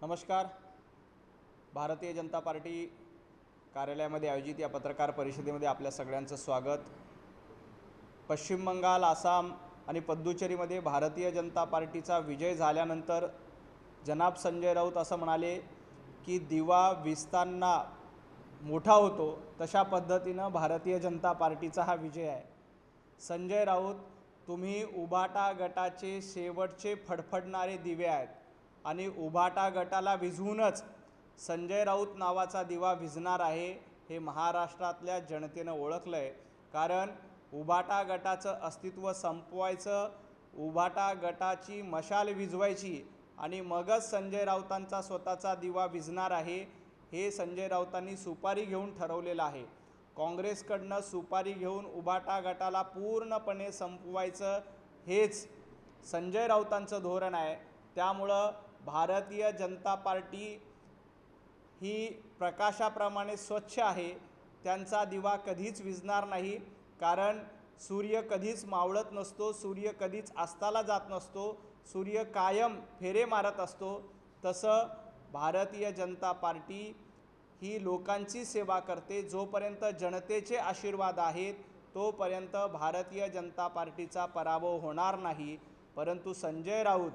नमस्कार. भारतीय जनता पार्टी कार्यालयामध्ये आयोजित या पत्रकार परिषदेमध्ये आपल्या सगळ्यांचं स्वागत. पश्चिम बंगाल, आसाम आणि पुदुच्चेरीमध्ये भारतीय जनता पार्टीचा विजय झाल्यानंतर जनाब संजय राऊत असं म्हणाले की दिवा विझताना मोठा होतो, तशा पद्धतीनं भारतीय जनता पार्टीचा हा विजय आहे. संजय राऊत, तुम्ही उभाटा गटाचे शेवटचे फडफडणारे दिवे आहेत आणि उभाटा गटाला विझवूनच संजय राऊत नावाचा दिवा विझणार आहे हे महाराष्ट्रातल्या जनतेनं ओळखलं आहे. कारण उभाटा गटाचं अस्तित्व संपवायचं, उभाटा गटाची मशाल विझवायची आणि मगच संजय राऊतांचा स्वतःचा दिवा विझणार आहे हे संजय राऊतांनी सुपारी घेऊन ठरवलेलं आहे. काँग्रेसकडनं सुपारी घेऊन उभाटा गटाला पूर्णपणे संपवायचं हेच संजय राऊतांचं धोरण आहे. त्यामुळं भारतीय जनता पार्टी ही प्रकाशाप्रमाणे स्वच्छ आहे. त्यांचा दिवा कधीच विझणार नाही, कारण सूर्य कधीच मावळत नसतो, सूर्य कधीच अस्ताला जात नसतो, सूर्य कायम फेरे मारत असतो. तसं भारतीय जनता पार्टी ही लोकांची सेवा करते. जोपर्यंत जनतेचे आशीर्वाद आहेत तोपर्यंत भारतीय जनता पार्टीचा पराभव होणार नाही. परंतु संजय राऊत,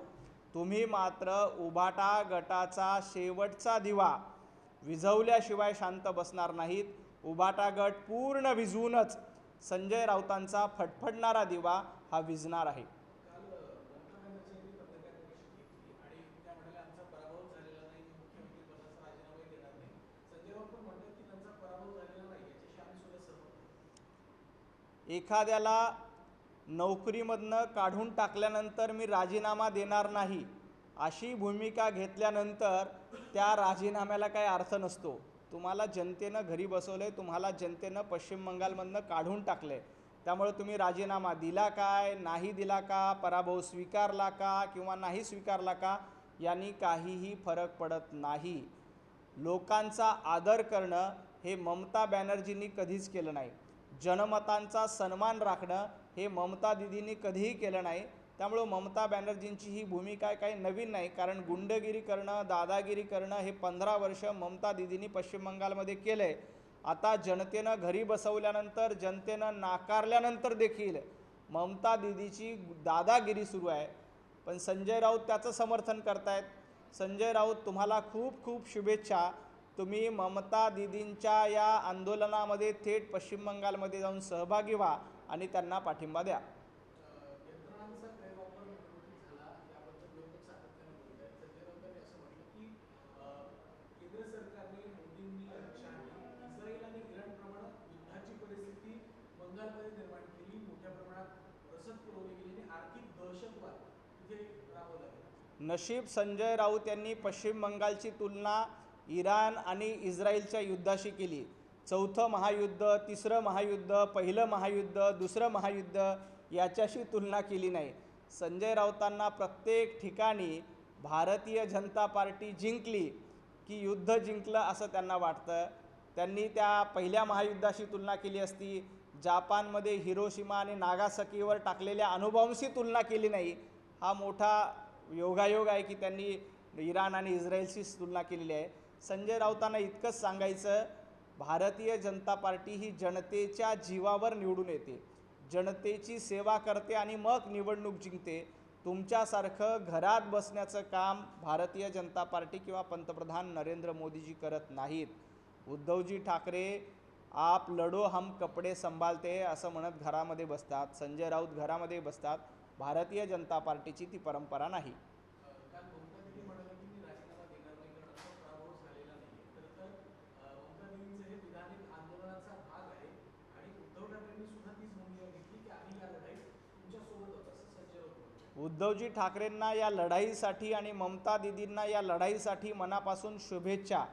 तुम्ही मात्र उभाटा गटाचा शेवटचा दिवा विझवल्याशिवाय शांत बसणार नाहीत. उभाटा गट पूर्ण विझवूनच संजय राऊतांचा फडफडणारा दिवा हा विझणार आहे. एखाद्याला नोकरीमधनं काढून टाकल्यानंतर मी राजीनामा देणार नाही अशी भूमिका घेतल्यानंतर त्या राजीनाम्याला काही अर्थ नसतो. तुम्हाला जनतेनं घरी बसवलंय, तुम्हाला जनतेनं पश्चिम बंगालमधनं काढून टाकलंय. त्यामुळे तुम्ही राजीनामा दिला काय, नाही दिला का, पराभव स्वीकारला का किंवा नाही स्वीकारला का, यांनी काहीही फरक पडत नाही. लोकांचा आदर करणं हे ममता बॅनर्जींनी कधीच केलं नाही. जनमतांचा सन्मान राखणं हे ममता दिदींनी कधीही केलं नाही. त्यामुळं ममता बॅनर्जींची ही भूमिका काही नवीन नाही, कारण गुंडगिरी करणं, दादागिरी करणं हे 15 वर्ष ममता दिदींनी पश्चिम बंगालमध्ये केलं आहे. आता जनतेनं घरी बसवल्यानंतर, जनतेनं नाकारल्यानंतर देखील ममता दिदीची दादागिरी सुरू आहे. पण संजय राऊत त्याचं समर्थन करतायत. संजय राऊत, तुम्हाला खूप खूप शुभेच्छा. तुम्ही ममता दिदींच्या या आंदोलनामध्ये थेट पश्चिम बंगालमध्ये जाऊन सहभागी व्हा आणि त्यांना पाठिंबा द्या. नशीब संजय राऊत यांनी पश्चिम बंगालची तुलना इराण आणि इस्रायलच्या युद्धाशी केली. चौथं महायुद्ध, तिसरं महायुद्ध, पहिलं महायुद्ध, दुसरं महायुद्ध याच्याशी तुलना केली नाही. संजय राऊतांना प्रत्येक ठिकाणी भारतीय जनता पार्टी जिंकली की युद्ध जिंकलं असं त्यांना वाटतं. त्यांनी त्या पहिल्या महायुद्धाशी तुलना केली असती. जापानमध्ये हिरोशिमा आणि नागासाकीवर टाकलेल्या अणुबॉम्बशी तुलना केली नाही. हा मोठा योगायोग आहे की त्यांनी इराण आणि इस्रायलशी तुलना केलेली आहे. संजय राऊतांना इतकंच सांगायचं, भारतीय जनता पार्टी ही जनतेच्या जीवावर निवडून येते, जनतेची सेवा करते आणि मग निवडणूक जिंकते. तुमच्यासारखं घरात बसण्याचं काम भारतीय जनता पार्टी किंवा पंतप्रधान नरेंद्र मोदीजी करत नाहीत. उद्धवजी ठाकरे आप लढो हम कपडे संभालते असं म्हणत घरामध्ये बसतात. संजय राऊत घरामध्ये बसतात. भारतीय जनता पार्टीची ती परंपरा नाही. उद्धवजी ठाकरेंना या लढाईसाठी आणि ममता दिदींना या लढाईसाठी मनापासून शुभेच्छा.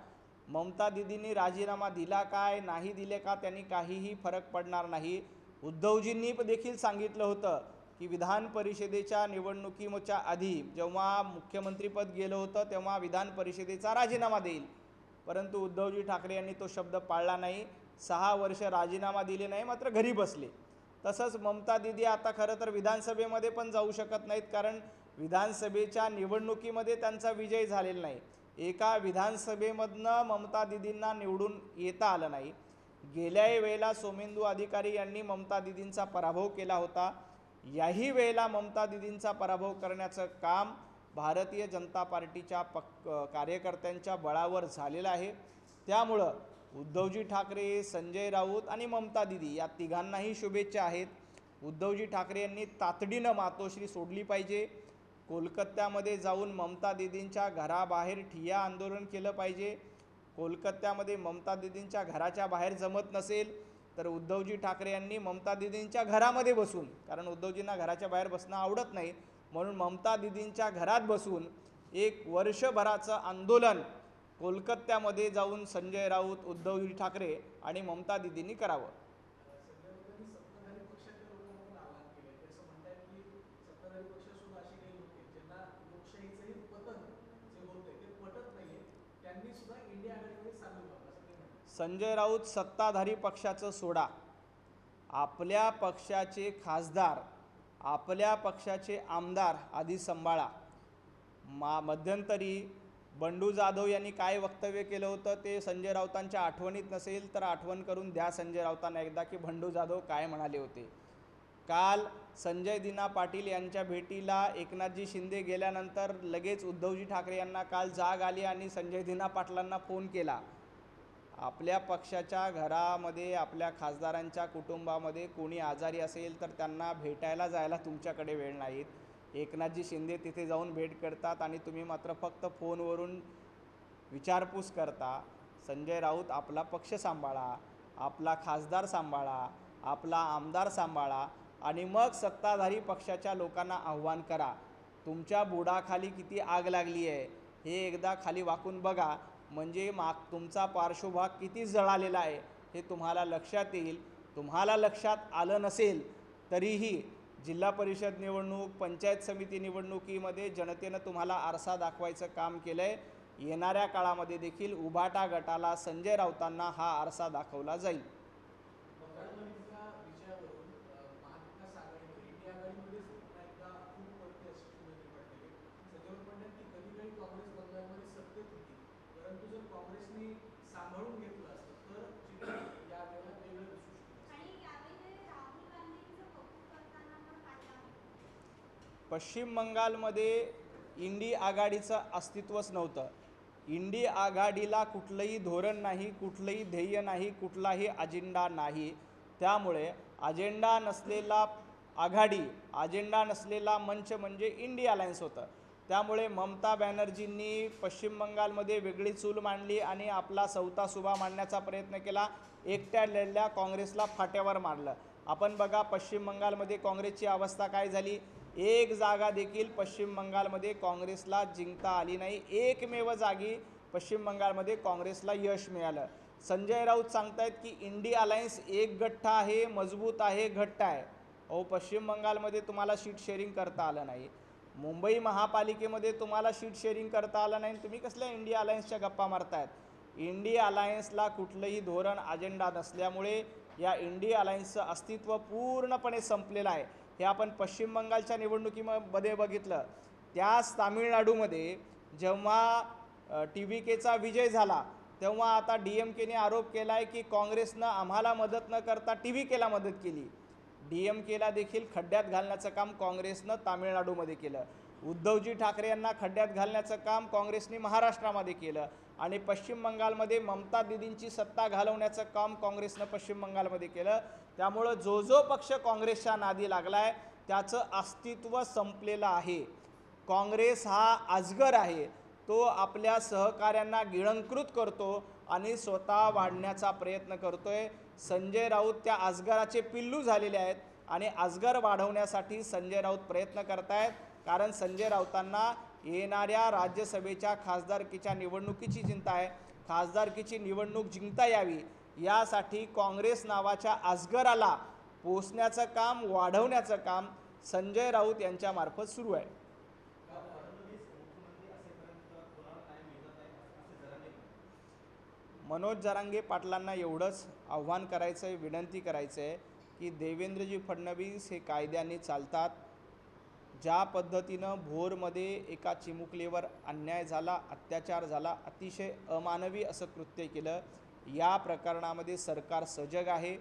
ममता दिदींनी राजीनामा दिला काय, नाही दिले का, त्यांनी काहीही फरक पडणार नाही. उद्धवजींनी देखील सांगितलं होतं की विधान परिषदेच्या निवडणुकीच्या आधी जेव्हा मुख्यमंत्रीपद गेलं होतं तेव्हा विधान परिषदेचा राजीनामा देईल. परंतु उद्धवजी ठाकरे यांनी तो शब्द पाळला नाही. 6 वर्ष राजीनामा दिले नाही, मात्र घरी बसले. तसंच ममता दिदी आता खरं तर विधानसभेमध्ये पण जाऊ शकत नाहीत, कारण विधानसभेच्या निवडणुकीमध्ये त्यांचा विजय झालेला नाही. एका विधानसभेमधनं ममता दिदींना निवडून येता आलं नाही। गेल्याही वेळेला सोमेंदू अधिकारी यांनी ममता दिदींचा पराभव केला होता। याही वेळेला ममता दिदींचा पराभव करण्याचं काम भारतीय जनता पार्टीच्या कार्यकर्त्यांच्या बळावर झालेलं आहे। त्यामुळं उद्धवजी ठाकरे, संजय राऊत आणि ममता दिदी या तिघांनाही शुभेच्छा आहेत। उद्धवजी ठाकरे यांनी तातडीनं मातोश्री सोडली पाहिजे। कोलकात्यामध्ये जाऊन ममता दिदींच्या घराबाहेर ठिय्या आंदोलन केलं पाहिजे। कोलकात्यामध्ये ममता दिदींच्या घराच्या बाहेर जमत नसेल तर उद्धवजी ठाकरे यांनी ममता दिदींच्या घरामध्ये बसून, कारण उद्धवजींना घराच्या बाहेर बसणं आवडत नाही, म्हणून ममता दिदींच्या घरात बसून एक वर्षभराचं आंदोलन कोलकात्यामध्ये जाऊन संजय राऊत, उद्धवजी ठाकरे आणि ममता दिदींनी करावं। संजय राऊत सत्ताधारी पक्षाचं सोडा, आपल्या पक्षाचे खासदार, आपल्या पक्षाचे आमदार आधी सांभाळा। मध्यंतरी बंडू जाधव यांनी काय वक्तव्य केलं होतं ते संजय राऊतांच्या आठवणीत नसेल तर आठवण करून द्या संजय राऊतांना एकदा की बंडू जाधव काय म्हणाले होते। काल संजय दिना पाटील यांच्या भेटीला एकनाथजी शिंदे गेल्यानंतर लगेच उद्धवजी ठाकरे यांना काल जाग आली आणि संजय दिना पाटलांना फोन केला। आपल्या पक्षाच्या घरामध्ये, आपल्या खासदारांच्या कुटुंबामध्ये कोणी आजारी असेल तर त्यांना भेटायला जायला तुमच्याकडे वेळ नाहीत। एकनाथजी शिंदे तिथे जाऊन भेट करतात आणि तुम्ही मात्र फक्त फोनवरून विचारपूस करता। संजय राऊत आपला पक्ष सांभाळा, आपला खासदार सांभाळा, आपला आमदार सांभाळा आणि मग सत्ताधारी पक्षाच्या लोकांना आव्हान करा। तुमच्या बुडाखाली किती आग लागली आहे हे एकदा खाली वाकून बघा, म्हणजे तुमचा पार्श्वभाग किती जळालेला आहे हे तुम्हाला लक्षात येईल। तुम्हाला लक्षात आलं नसेल तरीही जिल्हा परिषद निवडणूक, पंचायत समिती निवडणुकीमध्ये जनतेनं तुम्हाला आरसा दाखवायचं काम केलं आहे। येणाऱ्या काळामध्ये देखील उभाटा गटाला, संजय राऊतांना हा आरसा दाखवला जाईल। पश्चिम बंगालमध्ये इंडी आघाडीचं अस्तित्वच नव्हतं। इंडी आघाडीला कुठलंही धोरण नाही, कुठलंही ध्येय नाही, कुठलाही अजेंडा नाही। त्यामुळे अजेंडा नसलेला आघाडी, अजेंडा नसलेला मंच म्हणजे इंडी अलायन्स होतं। त्यामुळे ममता बॅनर्जींनी पश्चिम बंगालमध्ये वेगळी चूल मांडली आणि आपला सवता सुभा मांडण्याचा प्रयत्न केला। एकट्या लढल्या काँग्रेसला फाट्यावर मारलं। आपण बघा पश्चिम बंगालमध्ये काँग्रेसची अवस्था काय झाली। एक जागा देखील पश्चिम बंगालमध्ये काँग्रेसला जिंकता आली नाही। एकमेव जागी पश्चिम बंगालमध्ये काँग्रेसला यश मिळालं। संजय राऊत सांगतायत की इंडी अलायन्स एक गठ्ठा आहे, मजबूत आहे, घट्ट आहे। अहो, पश्चिम बंगालमध्ये तुम्हाला सीट शेअरिंग करता आलं नाही, मुंबई महापालिकेमध्ये तुम्हाला सीट शेअरिंग करता आलं नाही, तुम्ही कसल्या इंडी अलायन्सच्या गप्पा मारतायत। इंडी अलायन्सला कुठलंही धोरण, अजेंडा नसल्यामुळे या इंडी अलायन्सचं अस्तित्व पूर्णपणे संपलेलं आहे। हे आपण पश्चिम बंगालच्या निवडणुकीमध्ये बघितलं। त्याच तामिळनाडूमध्ये जेव्हा TVKचा विजय झाला तेव्हा आता DMKने आरोप केला आहे की काँग्रेसनं आम्हाला मदत न करता TVKला मदत केली। DMKला देखील खड्ड्यात घालण्याचं काम काँग्रेसनं तामिळनाडूमध्ये केलं। उद्धवजी ठाकरे यांना खड्ड्यात घालण्याचं काम काँग्रेसने महाराष्ट्रामध्ये केलं आणि पश्चिम बंगालमध्ये ममता दिदींची सत्ता घालवण्याचं काम काँग्रेसनं पश्चिम बंगालमध्ये केलं। त्यामुळं जो पक्ष काँग्रेसच्या नादी लागला आहे त्याचं अस्तित्व संपलेलं आहे। काँग्रेस हा अजगर आहे, तो आपल्या सहकाऱ्यांना गिळंकृत करतो आणि स्वतः वाढण्याचा प्रयत्न करतोय। संजय राऊत त्या अजगराचे पिल्लू झालेले आहेत आणि अजगर वाढवण्यासाठी संजय राऊत प्रयत्न करतायत, कारण संजय राऊतांना येणाऱ्या राज्यसभेच्या खासदारकीच्या निवडणुकीची चिंता आहे। खासदारकीची निवडणूक जिंकता यावी यासाठी काँग्रेस नावाच्या अजगराला पोसण्याचं काम, वाढवण्याचं काम संजय राऊत यांच्यामार्फत सुरू आहे। मनोज जरांगे पाटलांना एवढंच आव्हान करायचं आहे, विनंती करायचं आहे की देवेंद्रजी फडणवीस हे कायद्याने चालतात। ज्या पद्धतीनं भोरमध्ये एका चिमुकलीवर अन्याय झाला, अत्याचार झाला, अतिशय अमानवी असं कृत्य केलं, या प्रकरणामध्ये सरकार सजग आहे.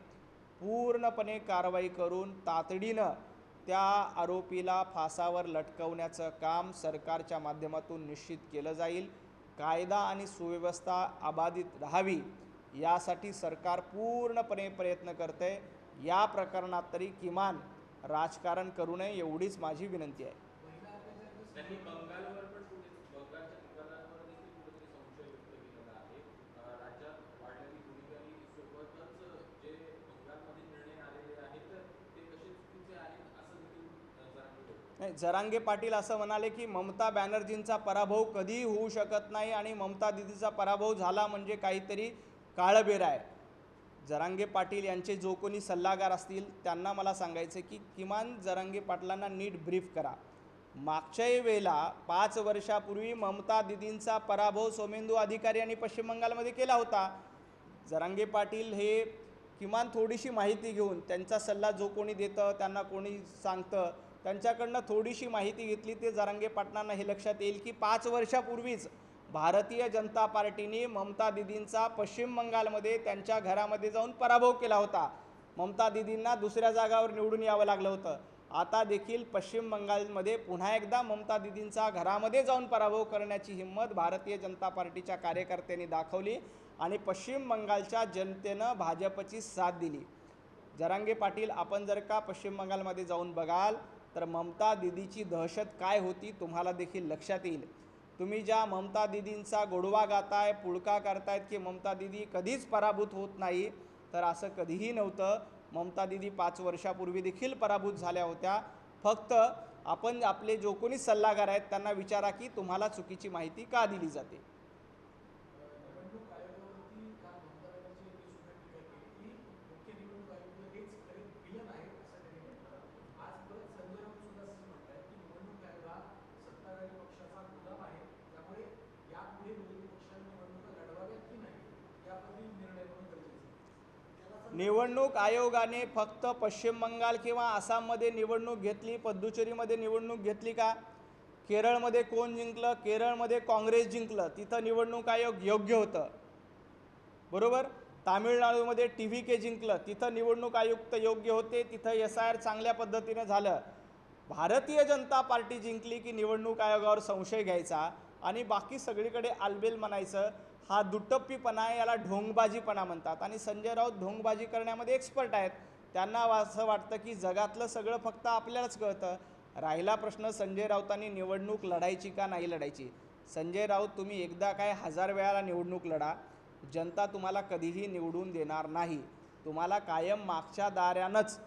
पूर्णपणे कारवाई करून तातडीनं त्या आरोपीला फासावर लटकवण्याचं काम सरकारच्या माध्यमातून निश्चित केलं जाईल. कायदा आणि सुव्यवस्था अबाधित राहावी यासाठी सरकार पूर्णपणे प्रयत्न करते. या प्रकरणात तरी किमान राजकारण करू नये एवढीच माझी विनंती आहे. त्यांनी बंगालवर पण बंगालच्या निकालांवर देखील कुठेतरी संशय व्यक्त केलेला आहे. राज्यात वाढलेली गुन्हेगारी सोबतच जे बंगालमध्ये निर्णय आलेले आहेत ते कसे चुकीचे आहेत असं देखील नाही, जरांगे पाटील असं म्हणाले की ममता बॅनर्जींचा पराभव कधीही होऊ शकत नाही आणि ममता दिदीचा पराभव झाला म्हणजे काहीतरी काळबेर आहे. जरांगे पाटील यांचे जो कोणी सल्लागार असतील त्यांना मला सांगायचं की किमान जरांगे पाटलांना नीट ब्रीफ करा. मागच्याही वेळेला 5 वर्षापूर्वी ममता दिदींचा पराभव सोमेंदू अधिकारी यांनी पश्चिम बंगालमध्ये केला होता. जरांगे पाटील हे किमान थोडीशी माहिती घेऊन, त्यांचा सल्ला जो कोणी देतं, त्यांना कोणी सांगतं, त्यांच्याकडनं थोडीशी माहिती घेतली ते जरांगे पाटलांना हे लक्षात येईल की 5 वर्षापूर्वीच भारतीय जनता पार्टीने ममता दिदींचा पश्चिम बंगालमध्ये त्यांच्या घरामध्ये जाऊन पराभव केला होता. ममता दिदींना दुसऱ्या जागावर निवडून यावं लागलं होतं. आता देखील पश्चिम बंगालमध्ये पुन्हा एकदा ममता दिदींचा घरामध्ये जाऊन पराभव करण्याची हिंमत भारतीय जनता पार्टीच्या कार्यकर्त्यांनी दाखवली आणि पश्चिम बंगालच्या जनतेनं भाजपची साथ दिली. जरांगे पाटील, आपण जर का पश्चिम बंगालमध्ये जाऊन बघाल तर ममता दिदीची दहशत काय होती तुम्हाला देखील लक्षात येईल. तुम्ही ज्या ममता दिदींचा गोडवा गाताय, पुळका करतायत की ममता दिदी कधीच पराभूत होत नाही, तर असं कधीही नव्हतं. ममता दिदी 5 वर्षापूर्वी देखील पराभूत झाल्या होत्या. फक्त आपण आपले जो कोणी सल्लागार आहेत त्यांना विचारा की तुम्हाला चुकीची माहिती का दिली जाते. निवडणूक आयोगाने फक्त पश्चिम बंगाल किंवा आसाममध्ये निवडणूक घेतली, पुदुच्चेरीमध्ये निवडणूक घेतली का? केरळमध्ये कोण जिंकलं? केरळमध्ये काँग्रेस जिंकलं, तिथं निवडणूक आयोग योग्य होतं, बरोबर. तामिळनाडूमध्ये TVK जिंकलं, तिथं निवडणूक आयुक्त योग्य होते, तिथं SIR चांगल्या पद्धतीनं झालं. भारतीय जनता पार्टी जिंकली की निवडणूक आयोगावर संशय घ्यायचा आणि बाकी सगळीकडे आलबेल म्हणायचं. हा दुटप्पीपणा आहे, याला ढोंगबाजीपणा म्हणतात. आणि संजय राऊत ढोंगबाजी करण्यामध्ये एक्सपर्ट आहेत. त्यांना असं वाटतं की जगातलं सगळं फक्त आपल्यालाच कळतं. राहिला प्रश्न संजय राऊतांनी निवडणूक लढायची का नाही लढायची. संजय राऊत, तुम्ही एकदा काय 1000 वेळा निवडणूक लढा, जनता तुम्हाला कधीही निवडून देणार नाही. तुम्हाला कायम मागच्या दारानंच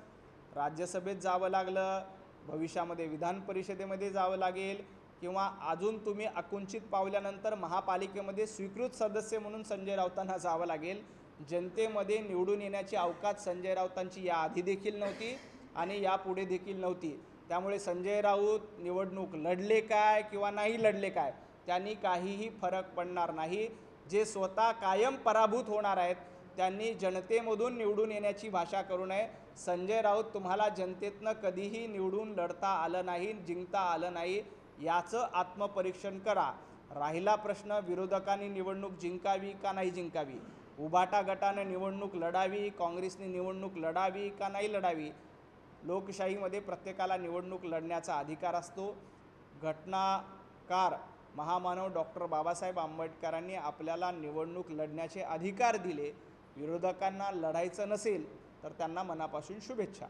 राज्यसभेत जावं लागलं, भविष्यामध्ये विधान परिषदेमध्ये जावं लागेल किंवा अजून तुम्ही आकुंचित पावल्यानंतर महापालिकेमध्ये स्वीकृत सदस्य म्हणून संजय राऊतांना जावं लागेल. जनतेमध्ये निवडून येण्याची अवकाश संजय राऊतांची याआधी देखील नव्हती आणि यापुढे देखील नव्हती. त्यामुळे संजय राऊत निवडणूक लढले काय किंवा नाही लढले काय त्यांनी काहीही फरक पडणार नाही. जे स्वतः कायम पराभूत होणार आहेत त्यांनी जनतेमधून निवडून येण्याची भाषा करू नये. संजय राऊत, तुम्हाला जनतेतनं कधीही निवडून लढता आलं नाही, जिंकता आलं नाही, याचं आत्मपरीक्षण करा. राहिला प्रश्न विरोधकांनी निवडणूक जिंकावी का नाही जिंकावी, उभाटा गटाने निवडणूक लढावी, काँग्रेसने निवडणूक लढावी का नाही लढावी, लोकशाहीमध्ये प्रत्येकाला निवडणूक लढण्याचा अधिकार असतो. घटनाकार महामानव डॉक्टर बाबासाहेब आंबेडकरांनी आपल्याला निवडणूक लढण्याचे अधिकार दिले. विरोधकांना लढायचं नसेल तर त्यांना मनापासून शुभेच्छा.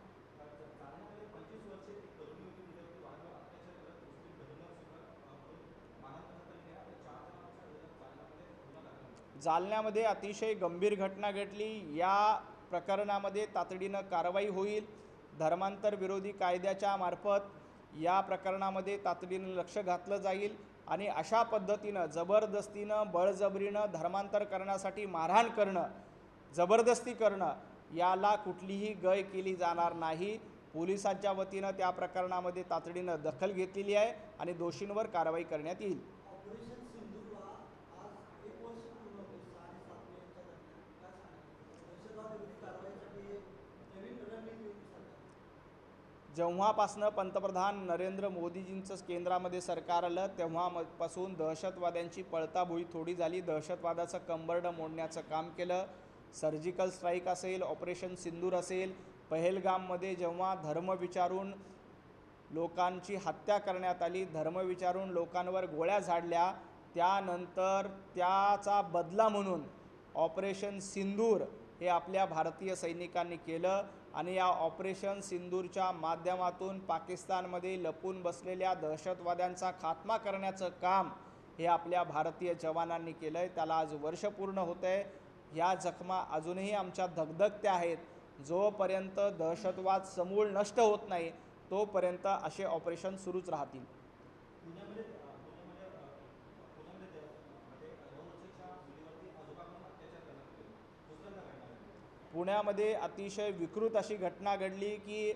जालन्यामध्ये अतिशय गंभीर घटना घडली. या प्रकरणामध्ये तातडीनं कारवाई होईल. धर्मांतर विरोधी कायद्याच्या मार्फत या प्रकरणामध्ये तातडीनं लक्ष घातलं जाईल आणि अशा पद्धतीनं जबरदस्तीनं, बळजबरीनं धर्मांतर करण्यासाठी मारहाण करणं, जबरदस्ती करणं, याला कुठलीही गय केली जाणार नाही. पोलिसांच्या वतीनं त्या प्रकरणामध्ये तातडीनं दखल घेतलेली आहे आणि दोषींवर कारवाई करण्यात येईल. जेव्हापासनं पंतप्रधान नरेंद्र मोदीजींचं केंद्रामध्ये सरकार आलं तेव्हापासून दहशतवाद्यांची पळताभुई थोडी झाली. दहशतवादाचं कंबरडं मोडण्याचं काम केलं. सर्जिकल स्ट्राईक असेल, ऑपरेशन सिंदूर असेल, पहलगाममध्ये जेव्हा धर्म विचारून लोकांची हत्या करण्यात आली, धर्म विचारून लोकांवर गोळ्या झाडल्या, त्यानंतर त्याचा बदला म्हणून ऑपरेशन सिंदूर हे आपल्या भारतीय सैनिकांनी केलं आणि या ऑपरेशन सिंदूरच्या माध्यमातून पाकिस्तानमध्ये लपून बसलेल्या दहशतवाद्यांचा खात्मा करण्याचं काम हे आपल्या भारतीय जवानांनी केलं आहे. त्याला आज वर्ष पूर्ण होतं आहे. ह्या जखमा अजूनही आमच्या धगधगत्या आहेत. जोपर्यंत दहशतवाद समूळ नष्ट होत नाही तोपर्यंत असे ऑपरेशन सुरूच राहतील. पुण्यामध्ये अतिशय विकृत अशी घटना घडली की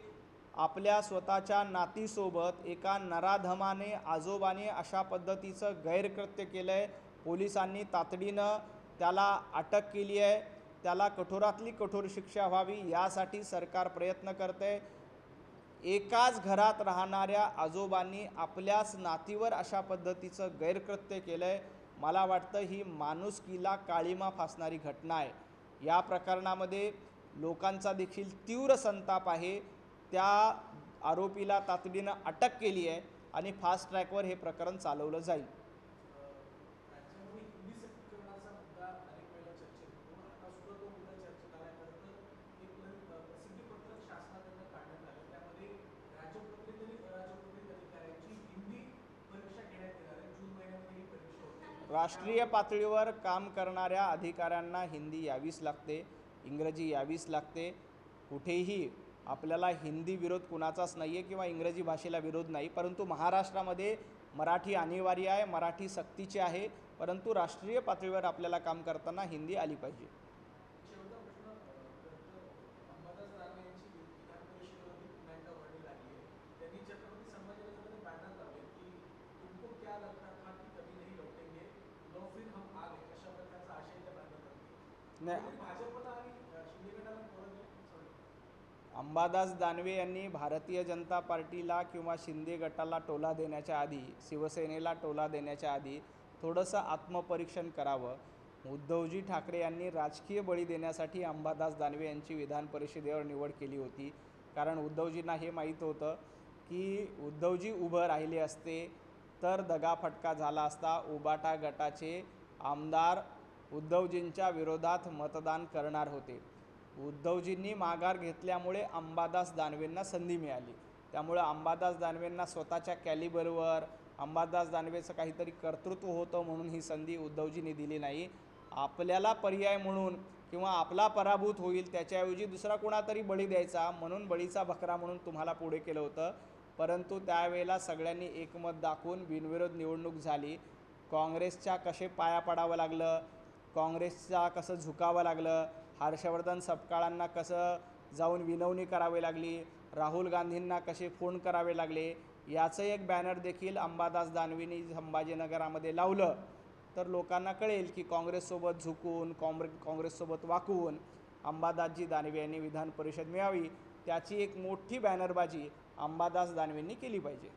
आपल्या स्वतःच्या नातीसोबत एका नराधमाने आजोबाने अशा पद्धतीचं गैरकृत्य केलं आहे. पोलिसांनी तातडीनं त्याला अटक केली आहे. त्याला कठोरातली कठोर शिक्षा व्हावी यासाठी सरकार प्रयत्न करते. एकाच घरात राहणाऱ्या आजोबांनी आपल्याच नातीवर अशा पद्धतीचं गैरकृत्य केलं आहे. मला वाटतं ही माणुसकीला काळिमा फासणारी घटना आहे. या प्रकरणामध्ये लोकांचा देखील तीव्र संताप आहे. त्या आरोपीला तातडीनं अटक केली आहे आणि फास्ट ट्रॅकवर हे प्रकरण चालवलं जाईल. राज्यामध्ये हिंदी सक्षमीकरणाचा मुद्दा अनेक वेळेला चर्चेत होतो. आता सुद्धा तो मुद्दा चर्चेत आला आहे. एक प्रसिद्धीपत्रक शासनाकडून काढण्यात आलं. त्यामध्ये राजपत्रित आणि अराजपत्रित अधिकाऱ्यांची हिंदी परीक्षा घेण्यात येणार आहे. जून महिन्यामध्ये ही परीक्षा होते. राष्ट्रीय पातळीवर काम करणाऱ्या अधिकाऱ्यांना हिंदी यावीच लागते, इंग्रजी यावीच लागते. कुठेही आपल्याला हिंदी विरोध कुणाचाच नाही आहे किंवा इंग्रजी भाषेला विरोध नाही, परंतु महाराष्ट्रामध्ये मराठी अनिवार्य आहे, मराठी सक्तीचे आहे. परंतु राष्ट्रीय पातळीवर आपल्याला काम करताना हिंदी आली पाहिजे. शेवटचा प्रश्न अंबादास दानवे यांची विधान परिषदेवरती पुन्हा एकदा वर्णी लागली आहे. त्यांनी छत्रपती संभाजीनगरमध्ये बॅनर लावले की तुमको क्या लगता था की कभी नहीं लौटेंगे, लो फिर हम आ गए, अशा प्रकारचा आशय त्या बॅनरवरती. नाही, भाजपला आणि शिंदे गटाला पोरं अंबादास दानवे यांनी भारतीय जनता पार्टीला किंवा शिंदे गटाला टोला देण्याच्या आधी, शिवसेनेला टोला देण्याच्या आधी थोडंसं आत्मपरीक्षण करावं. उद्धवजी ठाकरे यांनी राजकीय बळी देण्यासाठी अंबादास दानवे यांची विधान परिषदेवर निवड केली होती. कारण उद्धवजींना हे माहीत होतं की उद्धवजी उभं राहिले असते तर दगाफटका झाला असता. उबाटा गटाचे आमदार उद्धवजींच्या विरोधात मतदान करणार होते. उद्धवजींनी माघार घेतल्यामुळे अंबादास दानवेंना संधी मिळाली. त्यामुळे अंबादास दानवेंना स्वतःच्या कॅलिबरवर अंबादास दानवेचं काहीतरी कर्तृत्व होतं म्हणून ही संधी उद्धवजींनी दिली नाही. आपल्याला पर्याय म्हणून किंवा आपला पराभूत होईल त्याच्याऐवजी दुसरा कोणातरी बळी द्यायचा म्हणून बळीचा बकरा म्हणून तुम्हाला पुढे केलं होतं. परंतु त्यावेळेला सगळ्यांनी एकमत दाखवून बिनविरोध निवडणूक झाली. काँग्रेसच्या कसे पाया पडावं लागलं, काँग्रेसच्या कसं झुकावं लागलं, हर्षवर्धन सपकाळांना कसं जाऊन विनवणी करावी लागली, राहुल गांधींना कसे फोन करावे लागले, याचं एक बॅनर देखील अंबादास दानवेंनी संभाजीनगरामध्ये लावलं तर लोकांना कळेल की काँग्रेससोबत झुकून काँग्रेससोबत वाकून अंबादासजी दानवे यांनी विधान परिषद मिळावी. त्याची एक मोठी बॅनरबाजी अंबादास दानवेंनी केली पाहिजे.